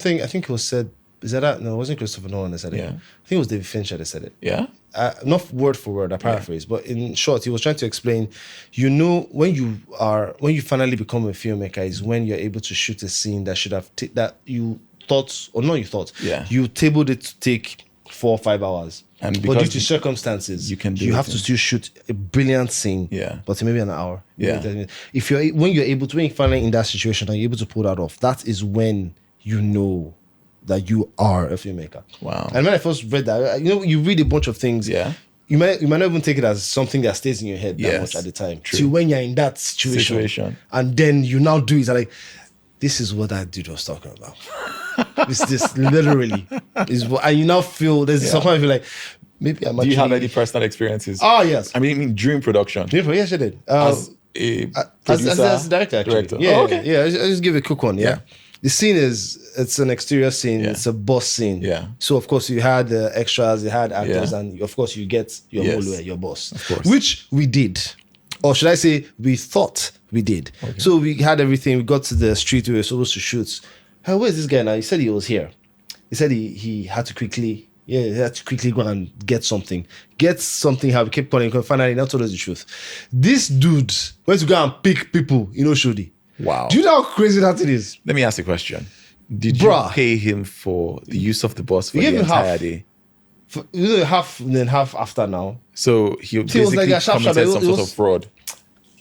I think it was said. Is that no? It wasn't Christopher Nolan that said it. Yeah. I think it was David Fincher that said it. Yeah. Not word for word, I paraphrase, but in short, he was trying to explain. When you finally become a filmmaker is when you're able to shoot a scene that should have that you thought or not you thought. Yeah. You tabled it to take 4 or 5 hours. And but due to circumstances, you have to still shoot a brilliant scene. Yeah. But maybe an hour. Yeah. When you're finally in that situation and you're able to pull that off, that is when you know that you are a filmmaker. Wow. And when I first read that, you read a bunch of things. Yeah. You might not even take it as something that stays in your head that much at the time. True. To when you're in that situation. And then you now do it like, this is what that dude was talking about. this literally is what, and you now feel there's something I feel like maybe I'm. Do you have any personal experiences? Oh yes. I mean during production. Yes, I did. As a producer, as a director, actually. Yeah. Oh, okay. Yeah. I just give a quick one. Yeah. The scene it's an exterior scene. Yeah. It's a bus scene. Yeah. So of course you had extras, you had actors, and of course you get your molo, your boss, of course, which we did, or should I say, we thought we did. Okay. So we had everything. We got to the street we were supposed to shoot. Hey, where's this guy now? He said he was here. He said he had to quickly. Yeah, he had to quickly go and get something. How we kept calling. Finally, now told us the truth. This dude went to go and pick people. Shodi. Wow. Do you know how crazy that it is? Let me ask a question. Did you pay him for the use of the bus for the entire day? Half and then half after now. So he basically like committed some sort of fraud.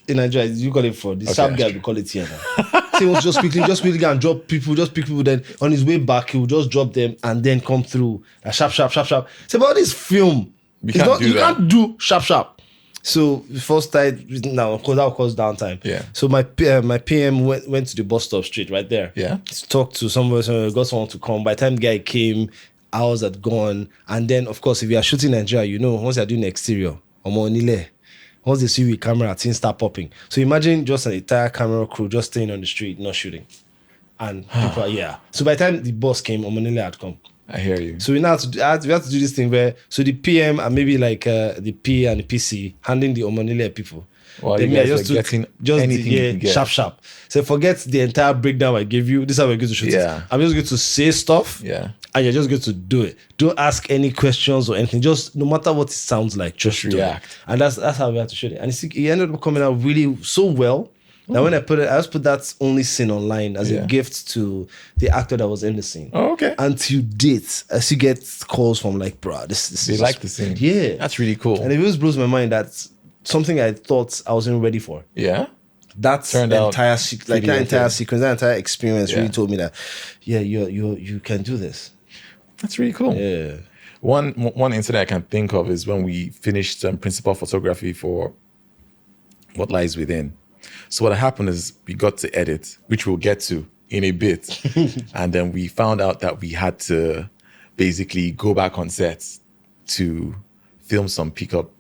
In Nigeria, you call it fraud. The sharp guy, we call it here now. So he was just quickly go and drop people, just pick people. Then on his way back, he will just drop them and then come through. Sharp. So about this film, you can't do sharp. So the first time, now of course that was downtime. Yeah. So my PM went to the bus stop straight right there. Yeah. To talk to someone, got someone to come. By the time the guy came, hours had gone. And then of course, if you are shooting Nigeria, once you're doing exterior, once they see you with camera, things start popping. So imagine just an entire camera crew just staying on the street, not shooting. And people So by the time the bus came, Omonile had come. I hear you. So we have to do this thing where the PM and maybe like the P and the PC handling the Omonile people. Well, you guys are getting anything you can get. Sharp. So forget the entire breakdown I gave you. This is how we're going to shoot it. I'm just going to say stuff. Yeah. And you're just going to do it. Don't ask any questions or anything. Just no matter what it sounds like, just react. And that's how we have to shoot it. And it ended up coming out really so well. Now when I just put that only scene online as a gift to the actor that was in the scene. Oh, okay. And to date, as you get calls from like, bro, this they like the scene. Yeah. That's really cool. And it just blows my mind that something I thought I wasn't ready for. Yeah. That entire sequence, that entire experience really told me that, you can do this. That's really cool. Yeah. One incident I can think of is when we finished principal photography for What Lies Within. So what happened is we got to edit, which we'll get to in a bit. And then we found out that we had to basically go back on set to film some pickup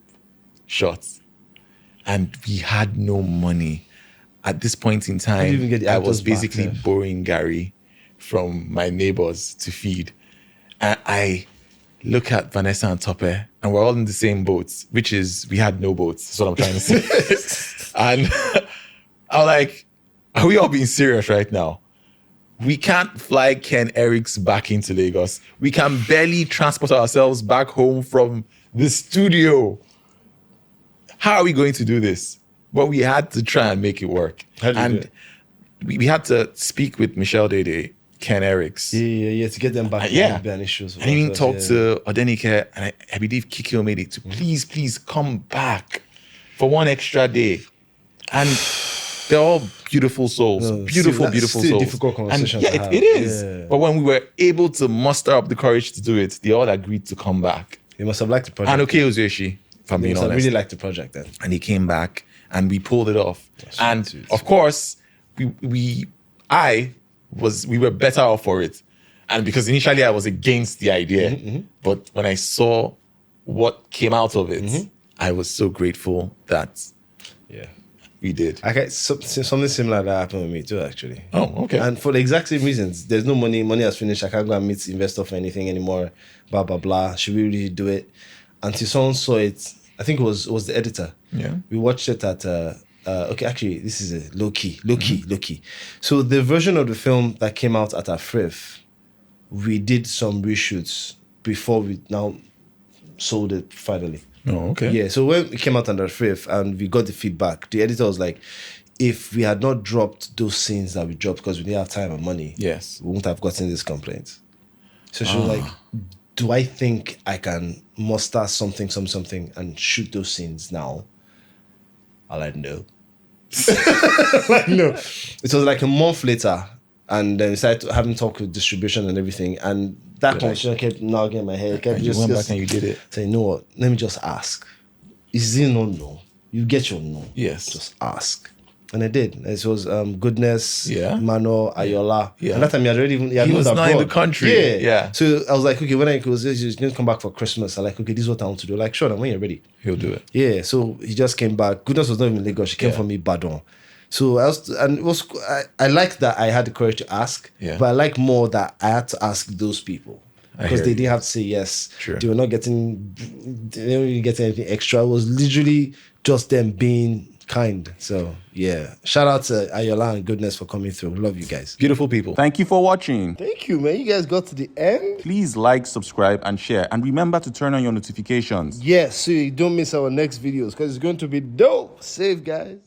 shots. And we had no money. At this point in time, I was basically borrowing Gary from my neighbors to feed. And I look at Vanessa and Tope, and we're all in the same boats, which is, we had no boats. That's what I'm trying to say. And I'm like, are we all being serious right now? We can't fly Ken Eriks back into Lagos. We can barely transport ourselves back home from the studio. How are we going to do this? But we had to try and make it work. And we had to speak with Michelle Dede, Ken Eriks. Yeah, to get them back. Issues. And even talk to Odenike, and I believe Kikyo made it to please come back for one extra day. And they're all beautiful souls. Beautiful souls. Difficult conversation. And it is. Yeah. But when we were able to muster up the courage to do it, they all agreed to come back. They must have liked the project. And okay, Ozeshi, if I'm being honest. I really liked the project then. And he came back and we pulled it off. Of course, we were better off for it. And because initially I was against the idea, but when I saw what came out of it, I was so grateful that we did. Okay, something similar that happened with me too, actually. Oh, okay. And for the exact same reasons. There's no money. Money has finished. I can't go and meet the investor for anything anymore. Blah, blah, blah. Should we really do it? Until someone saw it. I think it was the editor. Yeah. We watched it at... okay, actually, this is a low key. So the version of the film that came out at our Friv we did some reshoots before we now sold it finally. Oh, okay. Yeah, so when it came out on the 5th and we got the feedback, the editor was like, if we had not dropped those scenes that we dropped because we didn't have time and money, Yes. we wouldn't have gotten this complaint. So she was like, do I think I can muster something and shoot those scenes now? I like, no. Like, no. It was like a month later, and then we started having talk with distribution and everything, and that conversation kept nagging in my head. And you went back and you did it. Say, you know what? Let me just ask. Is it no? You get your no. Yes. Just ask. And I did. It was Goodness, Mano, Ayola. Yeah. And that time he was not in the country. Yeah. So I was like, okay, when I was just going to come back for Christmas, I'm like, okay, this is what I want to do. Like, sure, when you're ready. He'll do it. Yeah. So he just came back. Goodness was not even in Lagos. She came from Ibadan. So I like that I had the courage to ask. Yeah. But I like more that I had to ask those people. Because they didn't have to say yes. True. They weren't getting anything extra. It was literally just them being kind. So yeah, shout out to Ayola and Goodness for coming through. Love you guys. Beautiful people. Thank you for watching. Thank you, man. You guys got to the end. Please like, subscribe, and share. And remember to turn on your notifications. Yes, so you don't miss our next videos because it's going to be dope. Save, guys.